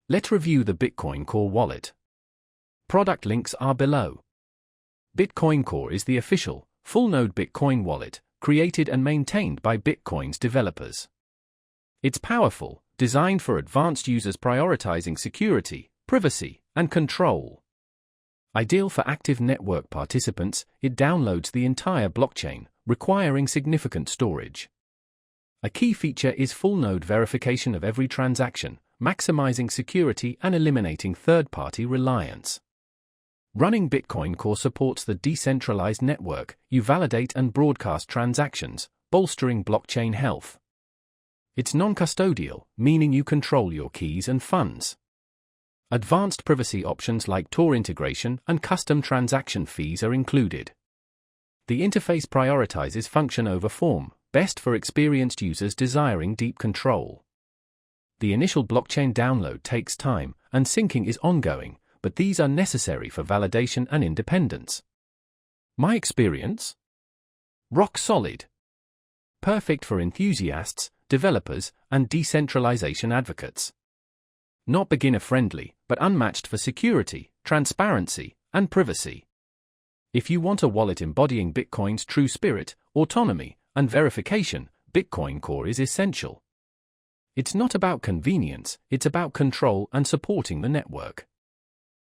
Let's review the Bitcoin Core wallet. Product links are below. Bitcoin Core is the official, full-node Bitcoin wallet, created and maintained by Bitcoin's developers. It's powerful, designed for advanced users prioritizing security, privacy, and control. Ideal for active network participants, it downloads the entire blockchain, requiring significant storage. A key feature is full-node verification of every transaction, maximizing security and eliminating third-party reliance. Running Bitcoin Core supports the decentralized network. You validate and broadcast transactions, bolstering blockchain health. It's non-custodial, meaning you control your keys and funds. Advanced privacy options like Tor integration and custom transaction fees are included. The interface prioritizes function over form, best for experienced users desiring deep control. The initial blockchain download takes time, and syncing is ongoing, but these are necessary for validation and independence. My experience? Rock solid. Perfect for enthusiasts, developers, and decentralization advocates. Not beginner-friendly, but unmatched for security, transparency, and privacy. If you want a wallet embodying Bitcoin's true spirit, autonomy, and verification, Bitcoin Core is essential. It's not about convenience, it's about control and supporting the network.